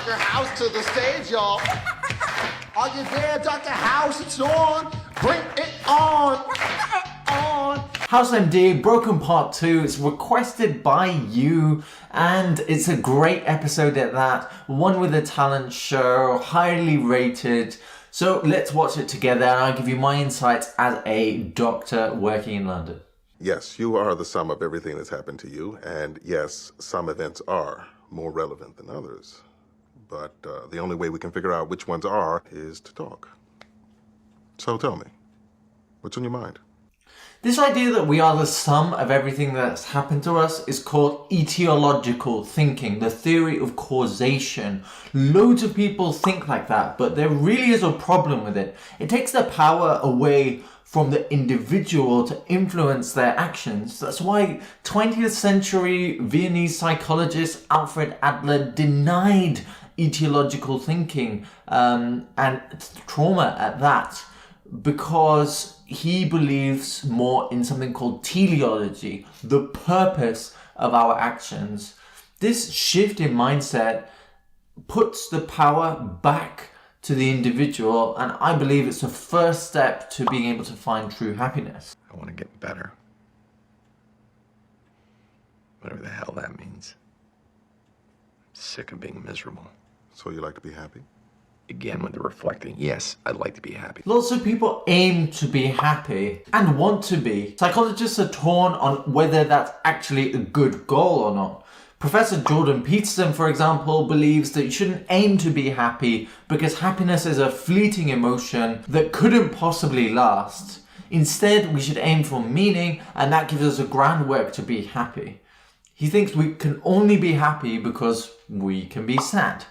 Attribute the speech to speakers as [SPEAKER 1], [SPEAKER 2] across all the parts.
[SPEAKER 1] Dr. House to the stage, y'all. Are you there, Dr. House? It's on. Bring it on.
[SPEAKER 2] House MD, Broken Part 2. It's requested by you, and it's a great episode at that. One with a talent show, highly rated. So let's watch it together, and I'll give you my insights as a doctor working in London.
[SPEAKER 3] Yes, you are the sum of everything that's happened to you, and yes, some events are more relevant than others. But the only way we can figure out which ones are is to talk. So tell me, what's on your mind?
[SPEAKER 2] This idea that we are the sum of everything that's happened to us is called etiological thinking, the theory of causation. Loads of people think like that, but there really is a problem with it. It takes the power away from the individual to influence their actions. That's why 20th century Viennese psychologist Alfred Adler denied etiological thinking and trauma at that, because he believes more in something called teleology, the purpose of our actions. This shift in mindset puts the power back to the individual, and I believe it's the first step to being able to find true happiness.
[SPEAKER 4] I want to get better. Whatever the hell that means. I'm sick of being miserable.
[SPEAKER 3] So you like to be happy?
[SPEAKER 4] Again, with the reflecting, yes, I'd like to be happy.
[SPEAKER 2] Lots of people aim to be happy and want to be. Psychologists are torn on whether that's actually a good goal or not. Professor Jordan Peterson, for example, believes that you shouldn't aim to be happy because happiness is a fleeting emotion that couldn't possibly last. Instead, we should aim for meaning, and that gives us a groundwork to be happy. He thinks we can only be happy because we can be sad.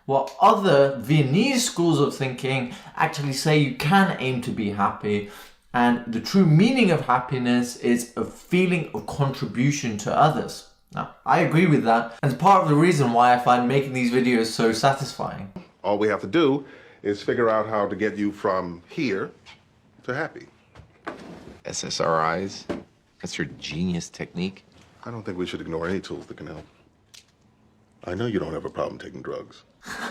[SPEAKER 2] While other Viennese schools of thinking actually say you can aim to be happy, and the true meaning of happiness is a feeling of contribution to others. Now, I agree with that, and it's part of the reason why I find making these videos so satisfying.
[SPEAKER 3] All we have to do is figure out how to get you from here to happy.
[SPEAKER 4] SSRIs? That's your genius technique?
[SPEAKER 3] I don't think we should ignore any tools that can help. I know you don't have a problem taking drugs.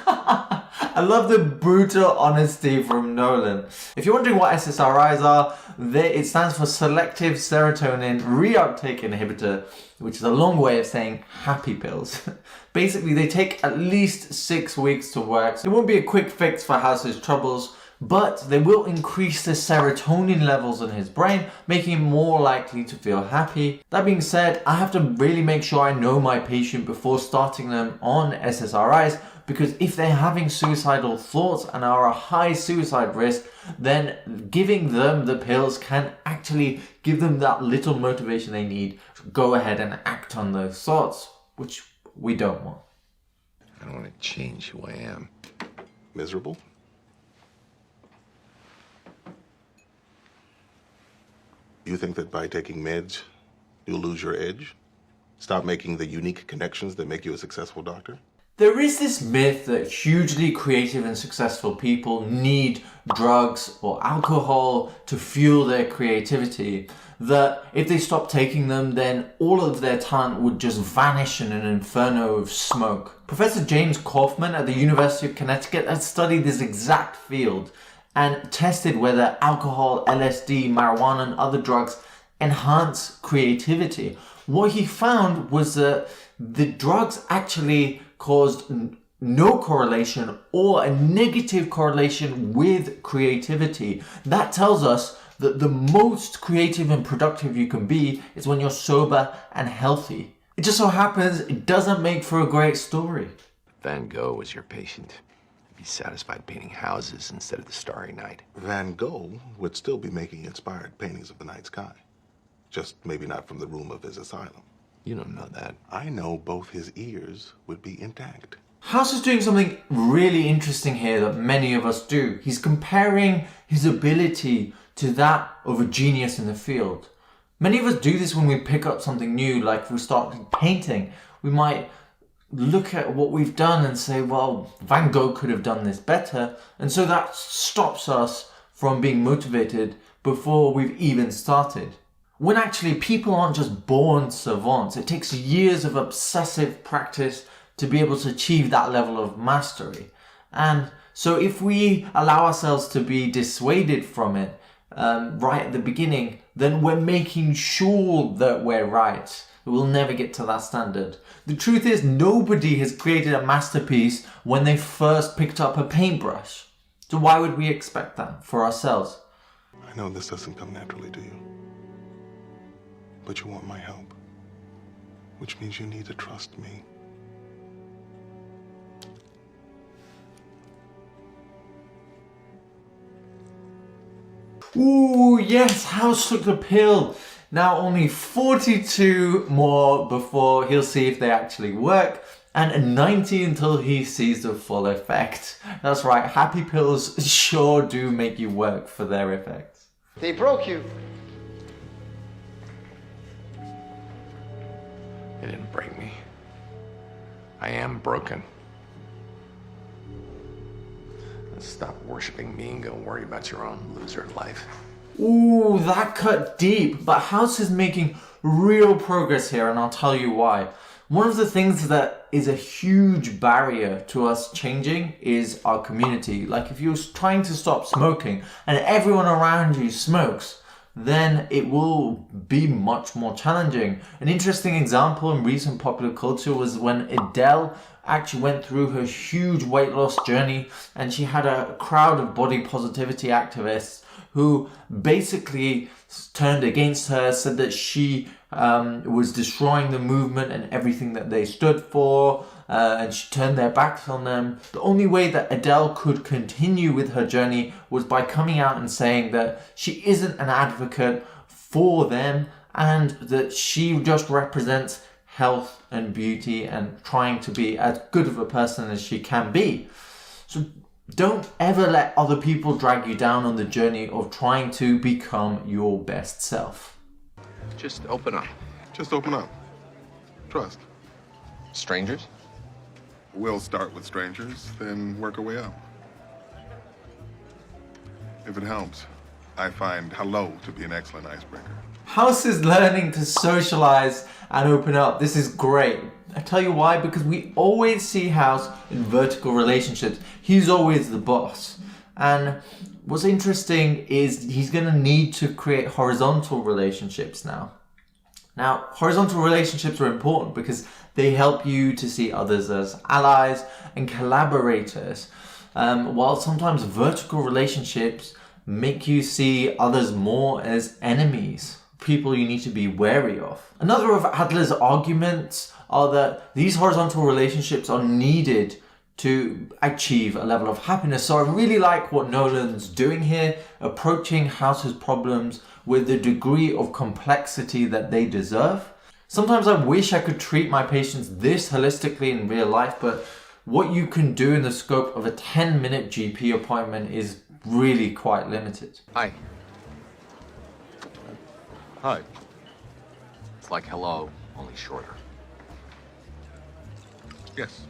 [SPEAKER 2] I love the brutal honesty from Nolan. If you're wondering what SSRIs are, it stands for selective serotonin reuptake inhibitor, which is a long way of saying happy pills. Basically, they take at least 6 weeks to work. So it won't be a quick fix for House's troubles, but they will increase the serotonin levels in his brain, making him more likely to feel happy. That being said, I have to really make sure I know my patient before starting them on SSRIs, because if they're having suicidal thoughts and are a high suicide risk, then giving them the pills can actually give them that little motivation they need to go ahead and act on those thoughts, which we don't want.
[SPEAKER 4] I don't want to change who I am.
[SPEAKER 3] Miserable? You think that by taking meds, you'll lose your edge? Stop making the unique connections that make you a successful doctor?
[SPEAKER 2] There is this myth that hugely creative and successful people need drugs or alcohol to fuel their creativity, that if they stop taking them, then all of their talent would just vanish in an inferno of smoke. Professor James Kaufman at the University of Connecticut has studied this exact field and tested whether alcohol, LSD, marijuana, and other drugs enhance creativity. What he found was that the drugs actually caused no correlation or a negative correlation with creativity. That tells us that the most creative and productive you can be is when you're sober and healthy. It just so happens it doesn't make for a great story.
[SPEAKER 4] Van Gogh was your patient. Be satisfied painting houses instead of the starry night.
[SPEAKER 3] Van Gogh would still be making inspired paintings of the night sky. Just maybe not from the room of his asylum.
[SPEAKER 4] You don't know that.
[SPEAKER 3] I know both his ears would be intact.
[SPEAKER 2] House is doing something really interesting here that many of us do. He's comparing his ability to that of a genius in the field. Many of us do this when we pick up something new, like if we start painting. We might look at what we've done and say, well, Van Gogh could have done this better. And so that stops us from being motivated before we've even started. When actually people aren't just born savants. It takes years of obsessive practice to be able to achieve that level of mastery. And so if we allow ourselves to be dissuaded from it right at the beginning, then we're making sure that we're right. We'll never get to that standard. The truth is, nobody has created a masterpiece when they first picked up a paintbrush. So why would we expect that for ourselves?
[SPEAKER 3] I know this doesn't come naturally to you, but you want my help, which means you need to trust me.
[SPEAKER 2] Ooh, yes, House took the pill. Now only 42 more before he'll see if they actually work, and 90 until he sees the full effect. That's right, happy pills sure do make you work for their effects.
[SPEAKER 1] They broke you.
[SPEAKER 4] They didn't break me. I am broken. Let's stop worshiping me and go worry about your own loser life.
[SPEAKER 2] Ooh, that cut deep, but House is making real progress here, and I'll tell you why. One of the things that is a huge barrier to us changing is our community. Like if you're trying to stop smoking and everyone around you smokes, then it will be much more challenging. An interesting example in recent popular culture was when Adele actually went through her huge weight loss journey, and she had a crowd of body positivity activists who basically turned against her, said that she was destroying the movement and everything that they stood for, and she turned their backs on them. The only way that Adele could continue with her journey was by coming out and saying that she isn't an advocate for them, and that she just represents health and beauty and trying to be as good of a person as she can be. So don't ever let other people drag you down on the journey of trying to become your best self.
[SPEAKER 4] Just open up.
[SPEAKER 3] Just open up. Trust.
[SPEAKER 4] Strangers?
[SPEAKER 3] We'll start with strangers, then work our way up. If it helps, I find hello to be an excellent icebreaker.
[SPEAKER 2] House is learning to socialize and open up. This is great. I tell you why, because we always see House in vertical relationships. He's always the boss. And what's interesting is he's going to need to create horizontal relationships now. Now, horizontal relationships are important because they help you to see others as allies and collaborators, while sometimes vertical relationships make you see others more as enemies, people you need to be wary of. Another of Adler's arguments are that these horizontal relationships are needed to achieve a level of happiness. So I really like what Nolan's doing here, approaching House's problems with the degree of complexity that they deserve. Sometimes I wish I could treat my patients this holistically in real life, but what you can do in the scope of a 10-minute GP appointment is really quite limited.
[SPEAKER 4] Hi.
[SPEAKER 3] Hi.
[SPEAKER 4] It's like hello, only shorter.
[SPEAKER 5] Yes.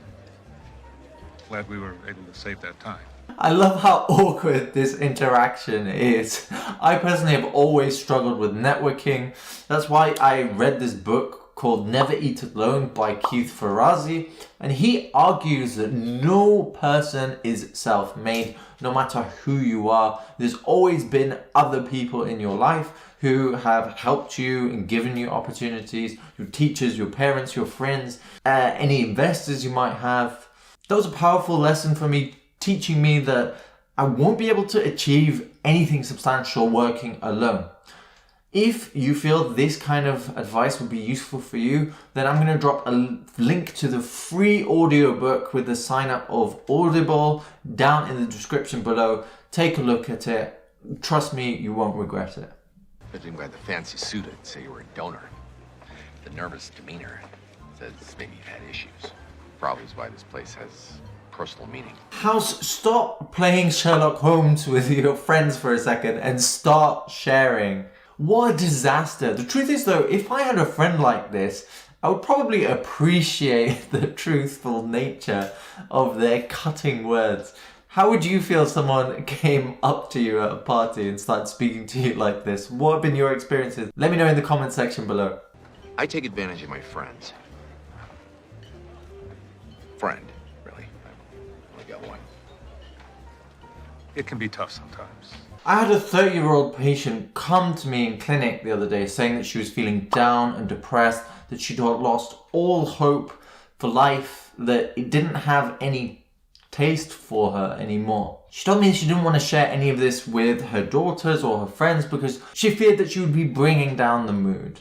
[SPEAKER 5] Glad we were able to save that time.
[SPEAKER 2] I love how awkward this interaction is. I personally have always struggled with networking. That's why I read this book called Never Eat Alone by Keith Ferrazzi, and he argues that no person is self-made, no matter who you are. There's always been other people in your life who have helped you and given you opportunities, your teachers, your parents, your friends, any investors you might have. That was a powerful lesson for me, teaching me that I won't be able to achieve anything substantial working alone. If you feel this kind of advice would be useful for you, then I'm going to drop a link to the free audiobook with the sign up of Audible down in the description below. Take a look at it. Trust me, you won't regret it.
[SPEAKER 4] Judging by the fancy suit, I'd say you were a donor. The nervous demeanor says maybe you've had issues. Probably is why this place has personal meaning.
[SPEAKER 2] House, stop playing Sherlock Holmes with your friends for a second and start sharing. What a disaster. The truth is though, if I had a friend like this, I would probably appreciate the truthful nature of their cutting words. How would you feel if someone came up to you at a party and started speaking to you like this? What have been your experiences? Let me know in the comment section below.
[SPEAKER 4] I take advantage of my friends. one.
[SPEAKER 5] It can be tough sometimes.
[SPEAKER 2] I had a 30-year-old patient come to me in clinic the other day saying that she was feeling down and depressed, that she'd lost all hope for life, that it didn't have any taste for her anymore. She told me she didn't want to share any of this with her daughters or her friends because she feared that she would be bringing down the mood.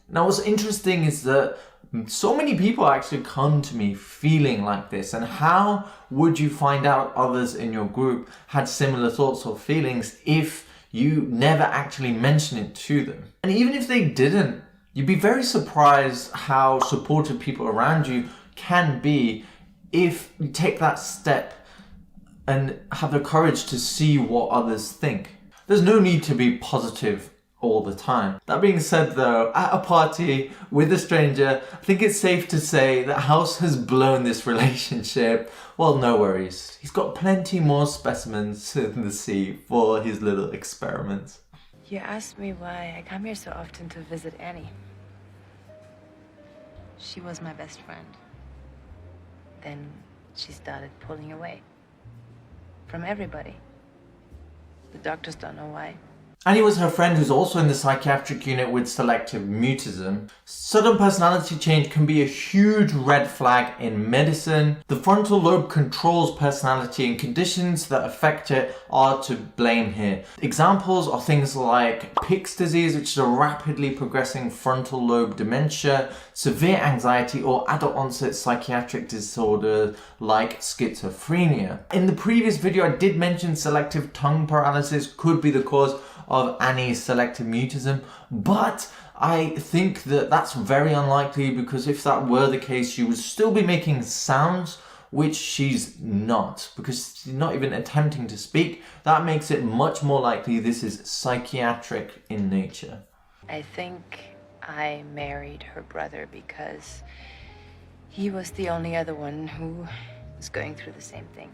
[SPEAKER 2] Now what's interesting is that so many people actually come to me feeling like this, and how would you find out others in your group had similar thoughts or feelings if you never actually mention it to them? And even if they didn't, you'd be very surprised how supportive people around you can be if you take that step and have the courage to see what others think. There's no need to be positive all the time. That being said though, at a party with a stranger, I think it's safe to say that House has blown this relationship. Well, no worries. He's got plenty more specimens in the sea for his little experiments.
[SPEAKER 6] You asked me why I come here so often to visit Annie. She was my best friend. Then she started pulling away from everybody. The doctors don't know why.
[SPEAKER 2] Annie was her friend who's also in the psychiatric unit with selective mutism. Sudden personality change can be a huge red flag in medicine. The frontal lobe controls personality, and conditions that affect it are to blame here. Examples are things like Pick's disease, which is a rapidly progressing frontal lobe dementia, severe anxiety, or adult onset psychiatric disorder like schizophrenia. In the previous video I did mention selective tongue paralysis could be the cause of Annie's selective mutism, but I think that that's very unlikely, because if that were the case, she would still be making sounds, which she's not, because she's not even attempting to speak. That makes it much more likely this is psychiatric in nature.
[SPEAKER 6] I think I married her brother because he was the only other one who was going through the same thing.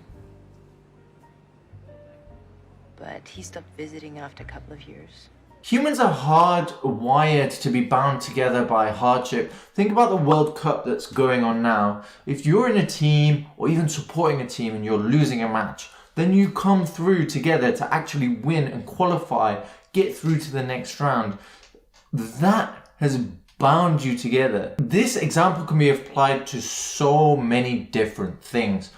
[SPEAKER 6] But he stopped visiting after a couple of years.
[SPEAKER 2] Humans are hardwired to be bound together by hardship. Think about the World Cup that's going on now. If you're in a team or even supporting a team and you're losing a match, then you come through together to actually win and qualify, get through to the next round. That has bound you together. This example can be applied to so many different things.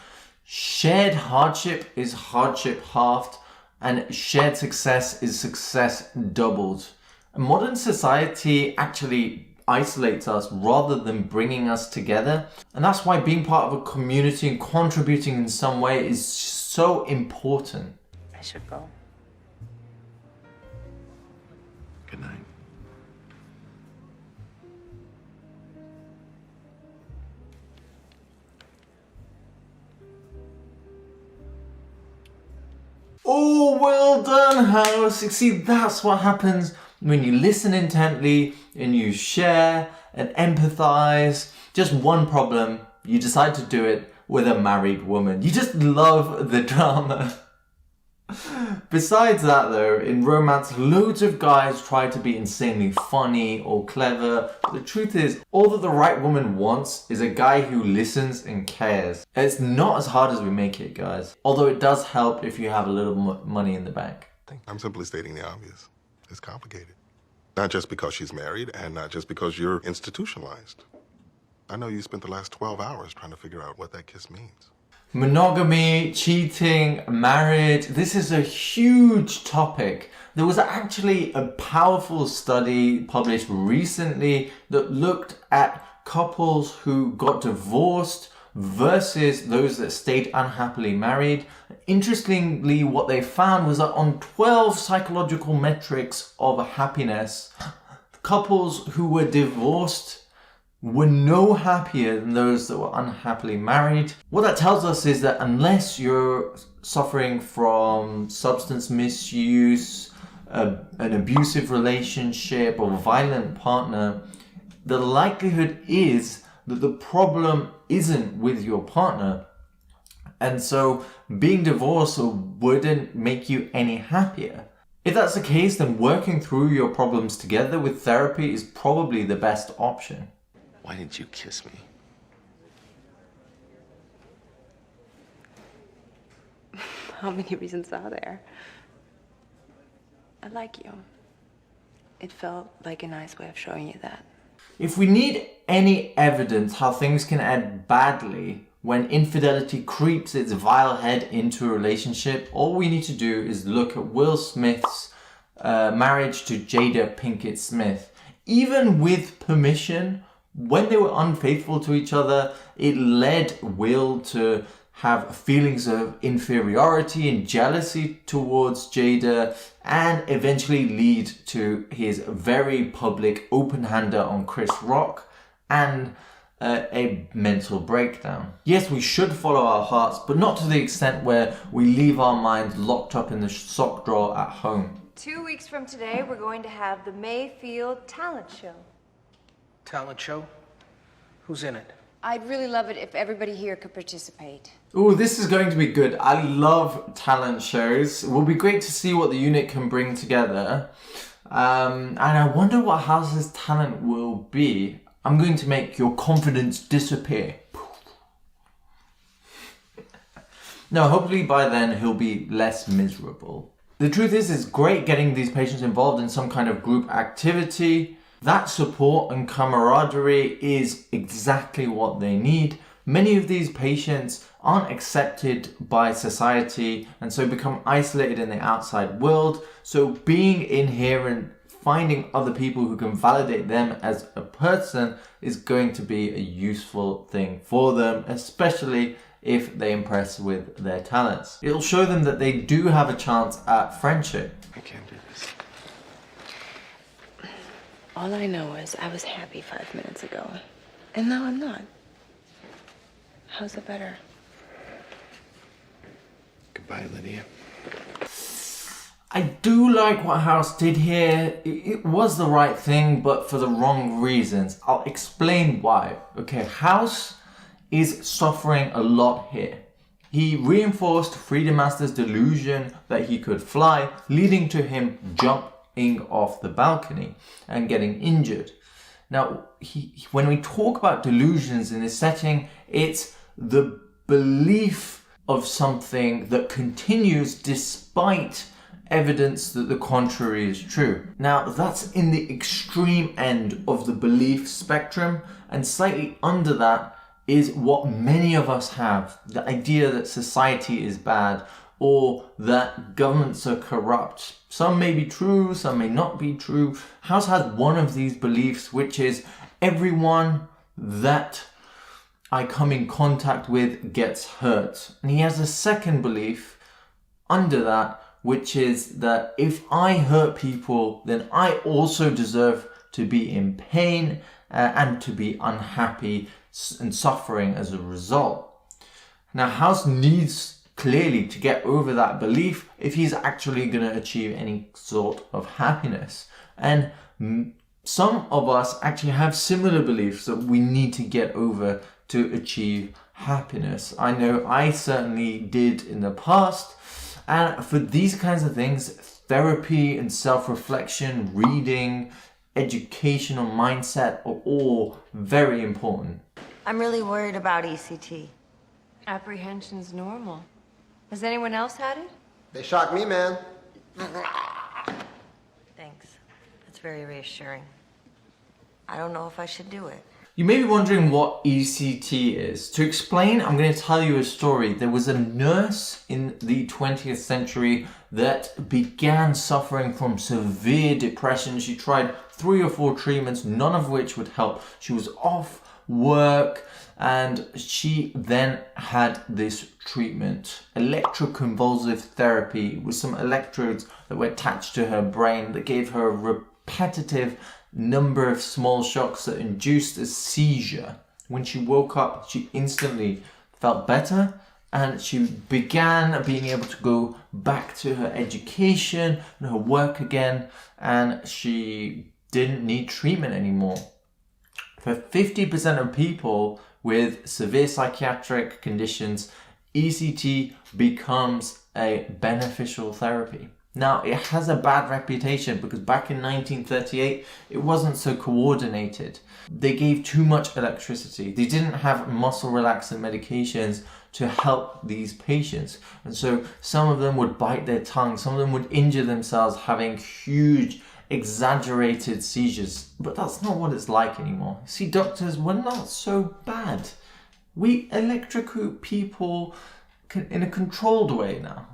[SPEAKER 2] Shared hardship is hardship halved, and shared success is success doubled. Modern society actually isolates us rather than bringing us together, and that's why being part of a community and contributing in some way is so important.
[SPEAKER 6] I should go.
[SPEAKER 4] Good night.
[SPEAKER 2] Oh, well done, House. You see, that's what happens when you listen intently and you share and empathize. Just one problem, you decide to do it with a married woman. You just love the drama. Besides that though, in romance, loads of guys try to be insanely funny or clever. But the truth is, all that the right woman wants is a guy who listens and cares. And it's not as hard as we make it, guys. Although it does help if you have a little money in the bank.
[SPEAKER 3] I'm simply stating the obvious. It's complicated. Not just because she's married, and not just because you're institutionalized. I know you spent the last 12 hours trying to figure out what that kiss means.
[SPEAKER 2] Monogamy, cheating, marriage, this is a huge topic. There was actually a powerful study published recently that looked at couples who got divorced versus those that stayed unhappily married. Interestingly, what they found was that on 12 psychological metrics of happiness, couples who were divorced were no happier than those that were unhappily married. What that tells us is that unless you're suffering from substance misuse, an abusive relationship or violent partner, the likelihood is that the problem isn't with your partner. And so being divorced wouldn't make you any happier. If that's the case, then working through your problems together with therapy is probably the best option.
[SPEAKER 4] Why didn't you kiss me?
[SPEAKER 6] How many reasons are there? I like you. It felt like a nice way of showing you that.
[SPEAKER 2] If we need any evidence how things can end badly when infidelity creeps its vile head into a relationship, all we need to do is look at Will Smith's marriage to Jada Pinkett Smith. Even with permission, when they were unfaithful to each other, it led Will to have feelings of inferiority and jealousy towards Jada, and eventually lead to his very public open-hander on Chris Rock and a mental breakdown. Yes, we should follow our hearts, but not to the extent where we leave our minds locked up in the sock drawer at home.
[SPEAKER 7] 2 weeks from today, we're going to have the Mayfield Talent Show.
[SPEAKER 8] Talent show? Who's in it?
[SPEAKER 7] I'd really love it if everybody here could participate.
[SPEAKER 2] Ooh, this is going to be good. I love talent shows. It will be great to see what the unit can bring together. And I wonder what House's talent will be. I'm going to make your confidence disappear. No, hopefully by then he'll be less miserable. The truth is, it's great getting these patients involved in some kind of group activity. That support and camaraderie is exactly what they need. Many of these patients aren't accepted by society and so become isolated in the outside world. So being in here and finding other people who can validate them as a person is going to be a useful thing for them, especially if they impress with their talents. It'll show them that they do have a chance at friendship.
[SPEAKER 4] I can't do this.
[SPEAKER 6] All I know is I was happy 5 minutes ago, and now I'm not. How's it better?
[SPEAKER 4] Goodbye, Lydia.
[SPEAKER 2] I do like what House did here. It was the right thing, but for the wrong reasons. I'll explain why. Okay, House is suffering a lot here. He reinforced Freedom Master's delusion that he could fly, leading to him jumping off the balcony and getting injured. Now, when we talk about delusions in this setting, it's the belief of something that continues despite evidence that the contrary is true. Now, that's in the extreme end of the belief spectrum, and slightly under that is what many of us have, the idea that society is bad or that governments are corrupt. Some may be true, some may not be true. House has one of these beliefs, which is everyone that I come in contact with gets hurt. And he has a second belief under that, which is that if I hurt people, then I also deserve to be in pain and to be unhappy and suffering as a result. Now, House needs clearly to get over that belief if he's actually going to achieve any sort of happiness. And some of us actually have similar beliefs that we need to get over to achieve happiness. I know I certainly did in the past. And for these kinds of things, therapy and self-reflection, reading, educational mindset are all very important.
[SPEAKER 9] I'm really worried about ECT.
[SPEAKER 7] Apprehension's normal. Has anyone else had it?
[SPEAKER 1] They shocked me, man.
[SPEAKER 9] Thanks. That's very reassuring. I don't know if I should do it.
[SPEAKER 2] You may be wondering what ECT is. To explain, I'm going to tell you a story. There was a nurse in the 20th century that began suffering from severe depression. She tried 3 or 4 treatments, none of which would help. She was off work and she then had this treatment, electroconvulsive therapy, with some electrodes that were attached to her brain that gave her a repetitive number of small shocks that induced a seizure. When she woke up, she instantly felt better and she began being able to go back to her education and her work again, and she didn't need treatment anymore. For 50% of people with severe psychiatric conditions, ECT becomes a beneficial therapy. Now, it has a bad reputation because back in 1938, it wasn't so coordinated. They gave too much electricity. They didn't have muscle relaxant medications to help these patients. And so some of them would bite their tongue, some of them would injure themselves having huge, exaggerated seizures. But that's not what it's like anymore. See, doctors, we're not so bad. We electrocute people in a controlled way now.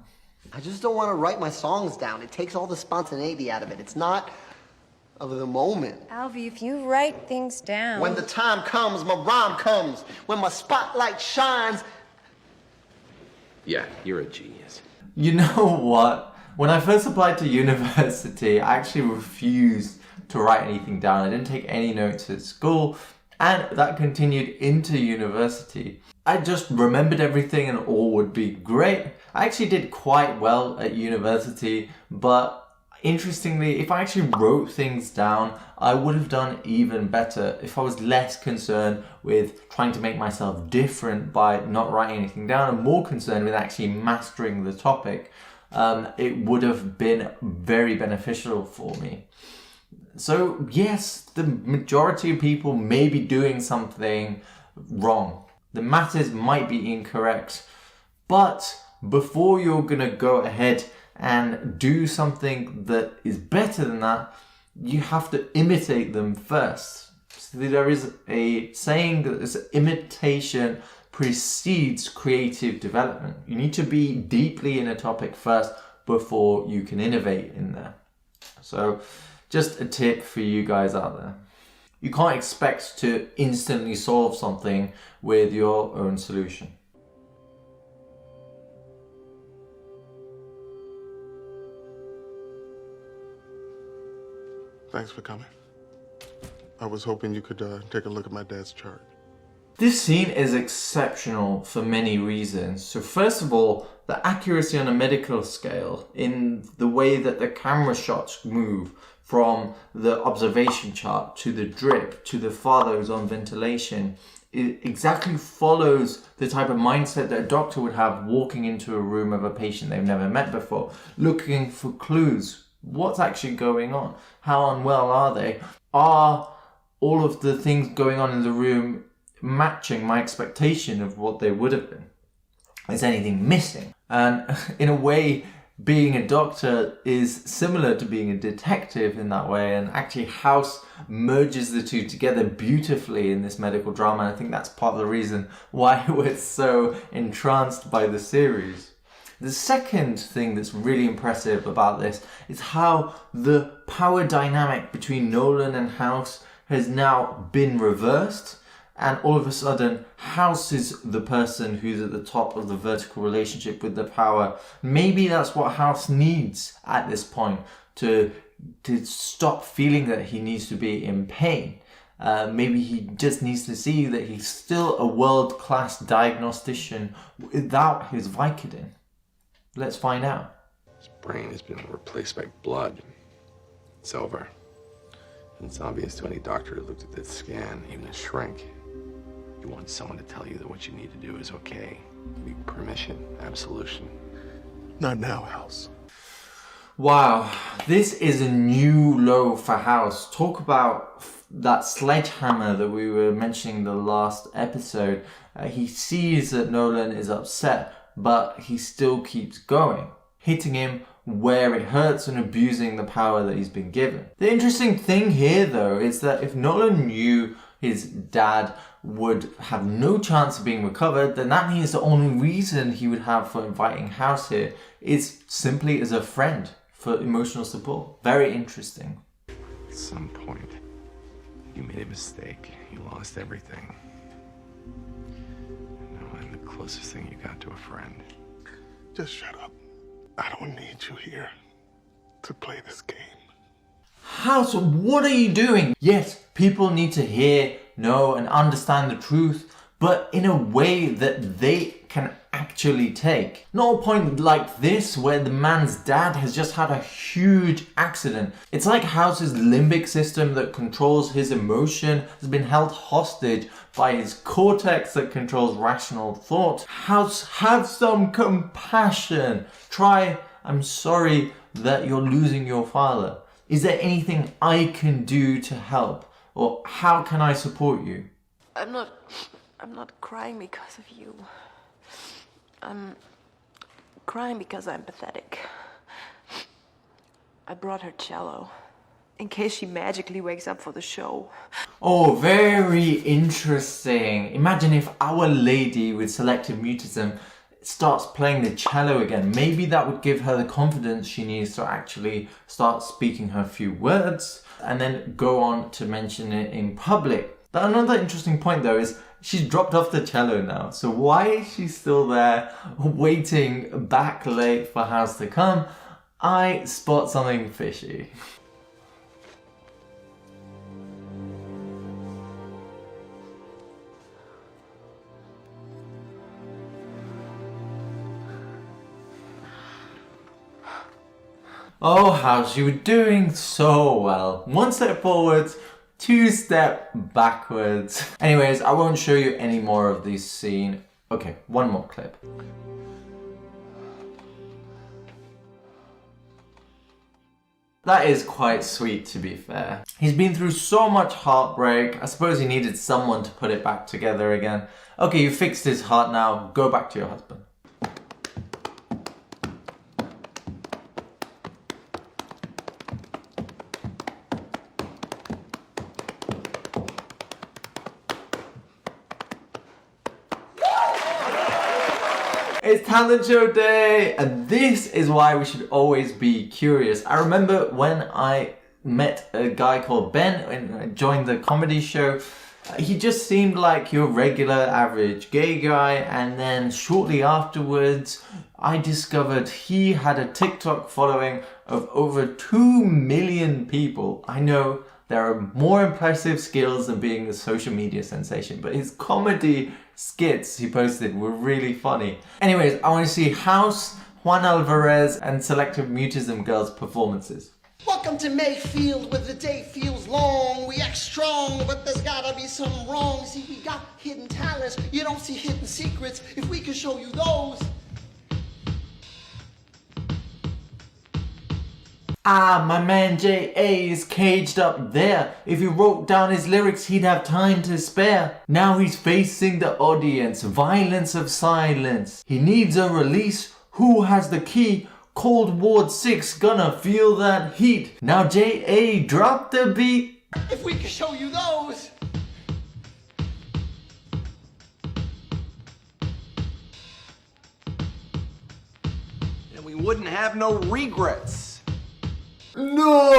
[SPEAKER 1] I just don't want to write my songs down. It takes all the spontaneity out of it. It's not of the moment.
[SPEAKER 7] Alvy, if you write things down...
[SPEAKER 1] When the time comes, my rhyme comes. When my spotlight shines...
[SPEAKER 4] Yeah, you're a genius.
[SPEAKER 2] You know what? When I first applied to university, I actually refused to write anything down. I didn't take any notes at school, and that continued into university. I just remembered everything and all would be great. I actually did quite well at university, but interestingly, if I actually wrote things down, I would have done even better if I was less concerned with trying to make myself different by not writing anything down and more concerned with actually mastering the topic. It would have been very beneficial for me. So yes, the majority of people may be doing something wrong. The matters might be incorrect, but before you're gonna go ahead and do something that is better than that, you have to imitate them first. So there is a saying that this imitation precedes creative development. You need to be deeply in a topic first before you can innovate in there. So just a tip for you guys out there. You can't expect to instantly solve something with your own solution.
[SPEAKER 3] Thanks for coming. I was hoping you could take a look at my dad's chart.
[SPEAKER 2] This scene is exceptional for many reasons. So first of all, the accuracy on a medical scale in the way that the camera shots move from the observation chart to the drip to the father who's on ventilation, it exactly follows the type of mindset that a doctor would have walking into a room of a patient they've never met before, looking for clues. What's actually going on? How unwell are they? Are all of the things going on in the room matching my expectation of what they would have been? Is anything missing? And in a way, being a doctor is similar to being a detective in that way, and actually House merges the two together beautifully in this medical drama, and I think that's part of the reason why we're so entranced by the series. The second thing that's really impressive about this is how the power dynamic between Nolan and House has now been reversed, and all of a sudden House is the person who's at the top of the vertical relationship with the power. Maybe that's what House needs at this point to stop feeling that he needs to be in pain. Maybe he just needs to see that he's still a world-class diagnostician without his Vicodin. Let's find out.
[SPEAKER 4] His brain has been replaced by blood. It's over. And it's obvious to any doctor who looked at this scan, even a shrink. You want someone to tell you that what you need to do is okay. Give you permission, absolution.
[SPEAKER 3] Not now, House.
[SPEAKER 2] Wow, this is a new low for House. Talk about that sledgehammer that we were mentioning the last episode. He sees that Nolan is upset, but he still keeps going, hitting him where it hurts and abusing the power that he's been given. The interesting thing here, though, is that if Nolan knew his dad would have no chance of being recovered, then that means the only reason he would have for inviting House here is simply as a friend for emotional support. Very interesting.
[SPEAKER 4] At some point, you made a mistake. You lost everything. And now I'm the closest thing you got to a friend.
[SPEAKER 3] Just shut up. I don't need you here to play this game.
[SPEAKER 2] House, what are you doing? Yes, people need to hear, know, and understand the truth, but in a way that they can actually take. Not a point like this where the man's dad has just had a huge accident. It's like House's limbic system that controls his emotion has been held hostage by his cortex that controls rational thought. House, have some compassion. Try, I'm sorry, that you're losing your father. Is there anything I can do to help? Or how can I support you?
[SPEAKER 9] I'm not crying because of you. I'm crying because I'm pathetic. I brought her cello in case she magically wakes up for the show.
[SPEAKER 2] Oh, very interesting. Imagine if Our Lady with selective mutism starts playing the cello again. Maybe that would give her the confidence she needs to actually start speaking her few words and then go on to mention it in public. Another interesting point though is she's dropped off the cello now. So why is she still there waiting back late for House to come? I spot something fishy. Oh, House, you were doing so well. 1 step forwards, 2 step backwards. Anyways, I won't show you any more of this scene. Okay, one more clip. That is quite sweet, to be fair. He's been through so much heartbreak. I suppose he needed someone to put it back together again. Okay, you fixed his heart now. Go back to your husband. It's talent show day, and this is why we should always be curious. I remember when I met a guy called Ben and I joined the comedy show. He just seemed like your regular average gay guy, and then shortly afterwards I discovered he had a TikTok following of over 2 million people. I know there are more impressive skills than being a social media sensation, but his comedy skits he posted were really funny. Anyways, I want to see House, Juan Alvarez and Selective Mutism Girls' performances.
[SPEAKER 1] Welcome to Mayfield, where the day feels long. We act strong, but there's gotta be something wrong. See, we got hidden talents. You don't see hidden secrets. If we could show you those.
[SPEAKER 2] Ah, my man J.A. is caged up there. If he wrote down his lyrics, he'd have time to spare. Now he's facing the audience, violence of silence. He needs a release. Who has the key? Cold Ward 6 gonna feel that heat. Now J.A. drop the beat.
[SPEAKER 1] If we could show you those.
[SPEAKER 8] And we wouldn't have no regrets.
[SPEAKER 2] No,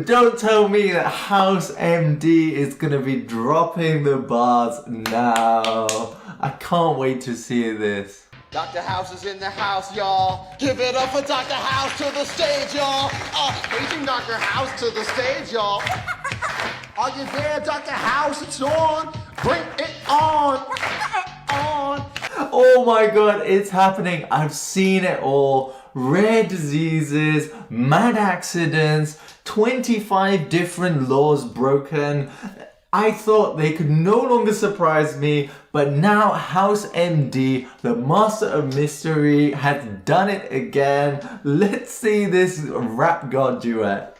[SPEAKER 2] don't tell me that House MD is gonna be dropping the bars now. I can't wait to see this.
[SPEAKER 1] Dr. House is in the house, y'all. Give it up for Dr. House to the stage, y'all. Waging Dr. House to the stage, y'all. Are you there, Dr. House? It's on. Bring it on. On.
[SPEAKER 2] Oh my god, it's happening. I've seen it all. Rare diseases, mad accidents, 25 different laws broken. I thought they could no longer surprise me, but now House MD, the master of mystery, has done it again. Let's see this rap god duet.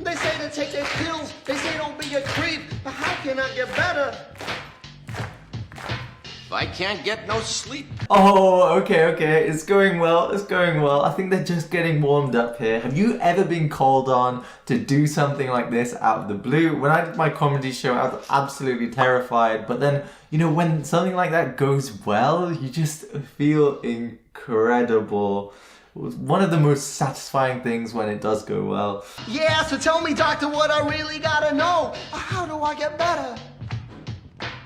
[SPEAKER 1] They say to take their pills. They say don't be a creep. But how can I get better?
[SPEAKER 8] I can't get no sleep.
[SPEAKER 2] Oh, okay, it's going well, I think they're just getting warmed up here. Have you ever been called on to do something like this out of the blue? When I did my comedy show, I was absolutely terrified, but then, you know, when something like that goes well, you just feel incredible. It was one of the most satisfying things when it does go well.
[SPEAKER 1] Yeah, so tell me, doctor, what I really gotta know. How do I get better?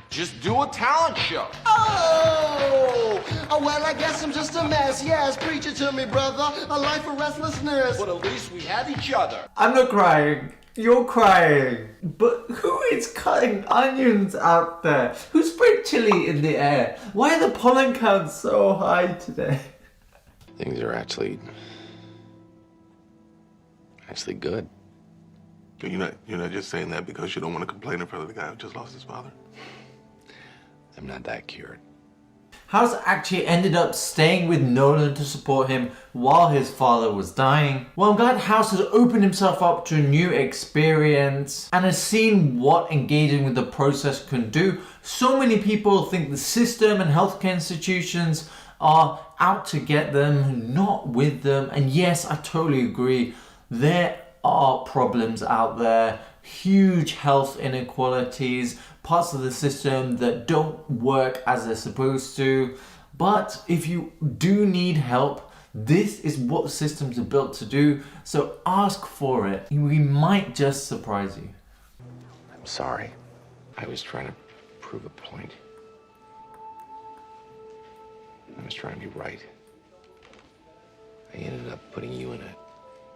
[SPEAKER 8] Just do a talent show.
[SPEAKER 1] Oh, well, I guess I'm just a mess. Yes, preach it to me, brother. A life of restlessness.
[SPEAKER 8] But at least we have each other.
[SPEAKER 2] I'm not crying. You're crying. But who is cutting onions out there? Who sprayed chili in the air? Why are the pollen counts so high today?
[SPEAKER 4] Things are actually good.
[SPEAKER 3] You're not just saying that because you don't want to complain in front of the guy who just lost his father?
[SPEAKER 4] I'm not that cured.
[SPEAKER 2] House actually ended up staying with Nolan to support him while his father was dying. Well, I'm glad House has opened himself up to a new experience and has seen what engaging with the process can do. So many people think the system and healthcare institutions are out to get them, not with them. And yes, I totally agree. There are problems out there, huge health inequalities, parts of the system that don't work as they're supposed to. But if you do need help, this is what systems are built to do. So ask for it. We might just surprise you.
[SPEAKER 4] I'm sorry. I was trying to prove a point. I was trying to be right. I ended up putting you in a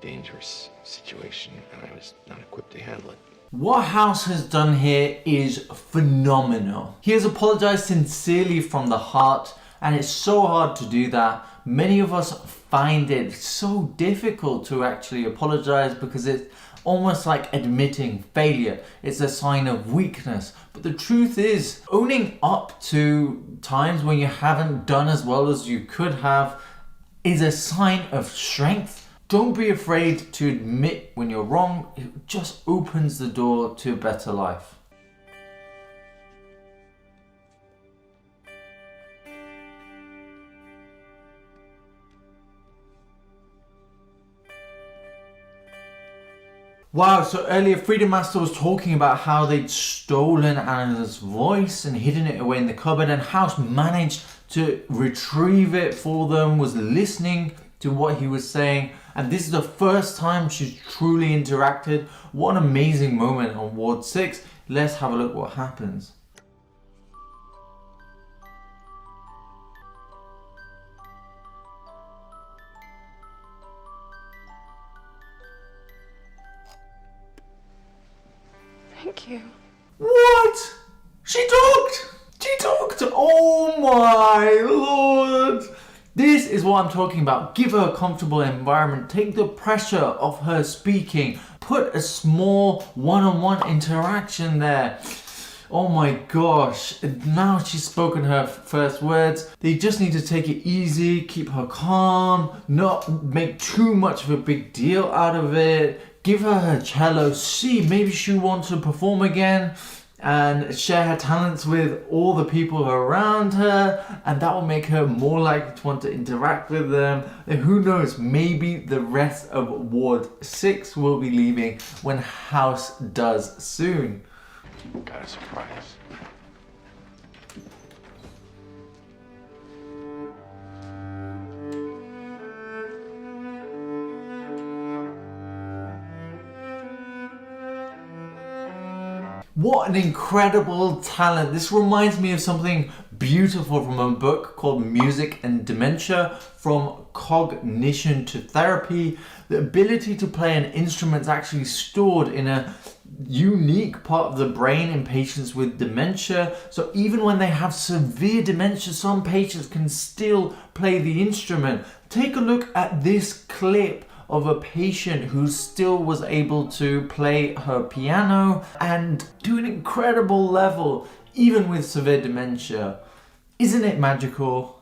[SPEAKER 4] dangerous situation, and I was not equipped to handle it.
[SPEAKER 2] What House has done here is phenomenal. He has apologized sincerely from the heart, and it's so hard to do that. Many of us find it so difficult to actually apologize because it's almost like admitting failure. It's a sign of weakness. But the truth is, owning up to times when you haven't done as well as you could have is a sign of strength. Don't be afraid to admit when you're wrong. It just opens the door to a better life. Wow, so earlier Freedom Master was talking about how they'd stolen Anna's voice and hidden it away in the cupboard, and House managed to retrieve it for them, was listening to what he was saying, and this is the first time she's truly interacted. What an amazing moment on Ward 6. Let's have a look what happens.
[SPEAKER 9] Thank you.
[SPEAKER 2] What? She talked! She talked! Oh my lord! This is what I'm talking about. Give her a comfortable environment. Take the pressure off her speaking. Put a small one-on-one interaction there. Oh my gosh. Now she's spoken her first words. They just need to take it easy, keep her calm, not make too much of a big deal out of it. Give her her cello. See, maybe she wants to perform again and share her talents with all the people around her, and that will make her more likely to want to interact with them. And who knows, maybe the rest of Ward 6 will be leaving when House does soon.
[SPEAKER 4] Got a surprise.
[SPEAKER 2] What an incredible talent. This reminds me of something beautiful from a book called Music and Dementia, From Cognition to Therapy. The ability to play an instrument is actually stored in a unique part of the brain in patients with dementia. So even when they have severe dementia, some patients can still play the instrument. Take a look at this clip of a patient who still was able to play her piano and do an incredible level, even with severe dementia. Isn't it magical?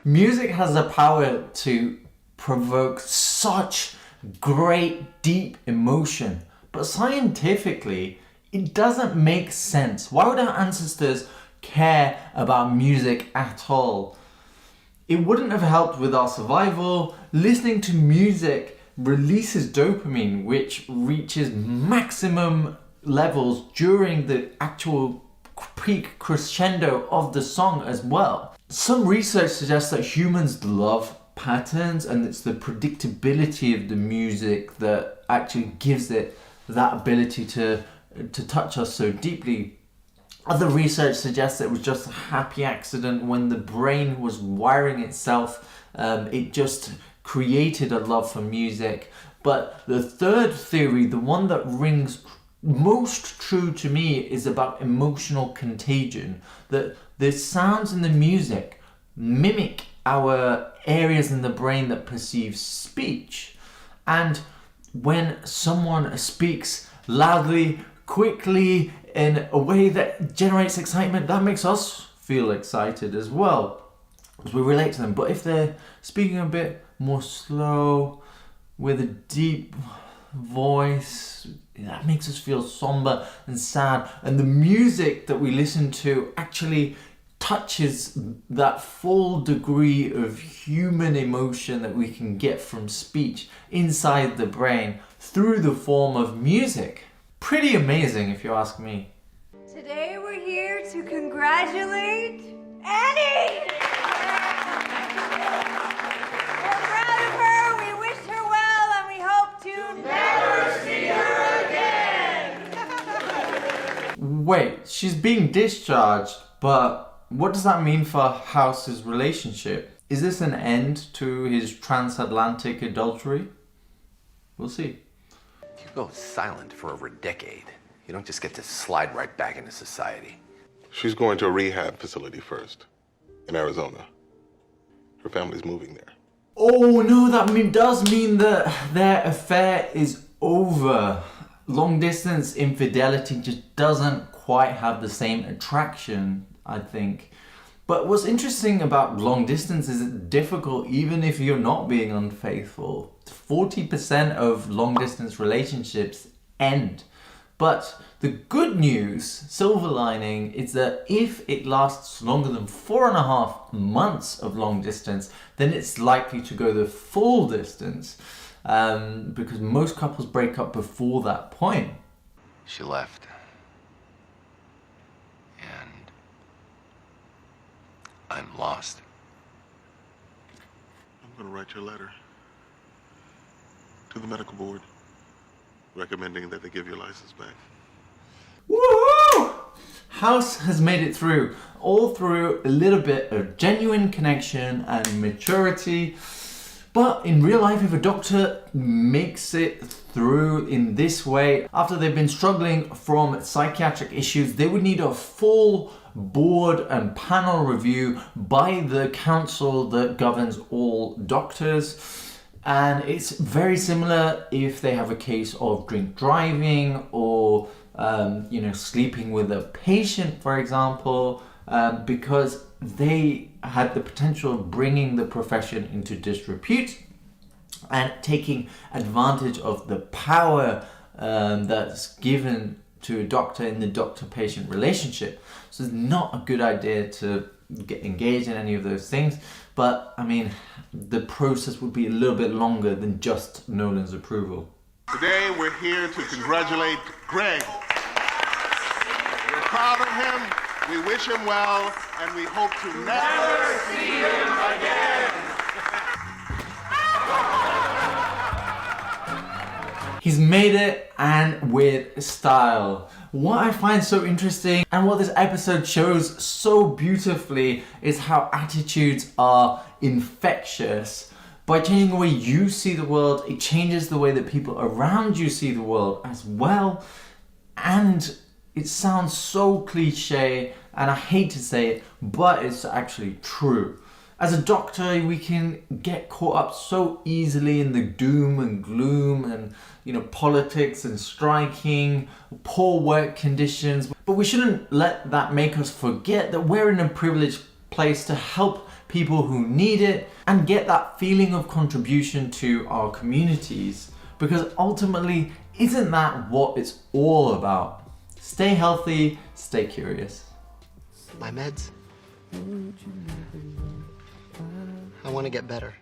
[SPEAKER 2] Music has the power to provoke such great deep emotion, but scientifically it doesn't make sense. Why would our ancestors care about music at all? It wouldn't have helped with our survival. Listening to music releases dopamine, which reaches maximum levels during the actual peak crescendo of the song as well. Some research suggests that humans love patterns, and it's the predictability of the music that actually gives it that ability to touch us so deeply. Other research suggests it was just a happy accident. When the brain was wiring itself, it just created a love for music. But the third theory, the one that rings most true to me, is about emotional contagion. That the sounds in the music mimic our areas in the brain that perceive speech. And when someone speaks loudly, quickly, in a way that generates excitement, that makes us feel excited as well, as we relate to them. But if they're speaking a bit more slow, with a deep voice, that makes us feel somber and sad. And the music that we listen to actually touches that full degree of human emotion that we can get from speech inside the brain through the form of music. Pretty amazing, if you ask me.
[SPEAKER 7] Today we're here to congratulate Annie! We're proud of her, we wish her well, and we hope to never see her again!
[SPEAKER 2] Wait, she's being discharged, but what does that mean for House's relationship? Is this an end to his transatlantic adultery? We'll see.
[SPEAKER 4] If you go silent for over a decade, you don't just get to slide right back into society.
[SPEAKER 3] She's going to a rehab facility first, in Arizona. Her family's moving there.
[SPEAKER 2] Oh no, that does mean that their affair is over. Long distance infidelity just doesn't quite have the same attraction, I think. But what's interesting about long distance is it's difficult even if you're not being unfaithful. 40% of long distance relationships end. But the good news, silver lining, is that if it lasts longer than 4.5 months of long distance, then it's likely to go the full distance, because most couples break up before that point.
[SPEAKER 4] She left. And I'm lost.
[SPEAKER 3] I'm going to write you a letter to the medical board recommending that they give your license back.
[SPEAKER 2] Woohoo! House has made it through, all through a little bit of genuine connection and maturity. But in real life, if a doctor makes it through in this way, after they've been struggling from psychiatric issues, they would need a full board and panel review by the council that governs all doctors. And it's very similar if they have a case of drink driving or sleeping with a patient, for example, because they had the potential of bringing the profession into disrepute and taking advantage of the power that's given to a doctor in the doctor-patient relationship. So it's not a good idea to get engaged in any of those things. But I mean, the process would be a little bit longer than just Nolan's approval.
[SPEAKER 3] Today we're here to congratulate Greg. We're proud of him, we wish him well, and we hope to never see him again.
[SPEAKER 2] He's made it, and with style. What I find so interesting and what this episode shows so beautifully is how attitudes are infectious. By changing the way you see the world, it changes the way that people around you see the world as well. And it sounds so cliche, and I hate to say it, but it's actually true. As a doctor, we can get caught up so easily in the doom and gloom and, politics and striking, poor work conditions. But we shouldn't let that make us forget that we're in a privileged place to help people who need it and get that feeling of contribution to our communities. Because ultimately, isn't that what it's all about? Stay healthy, stay curious.
[SPEAKER 10] My meds? I want to get better.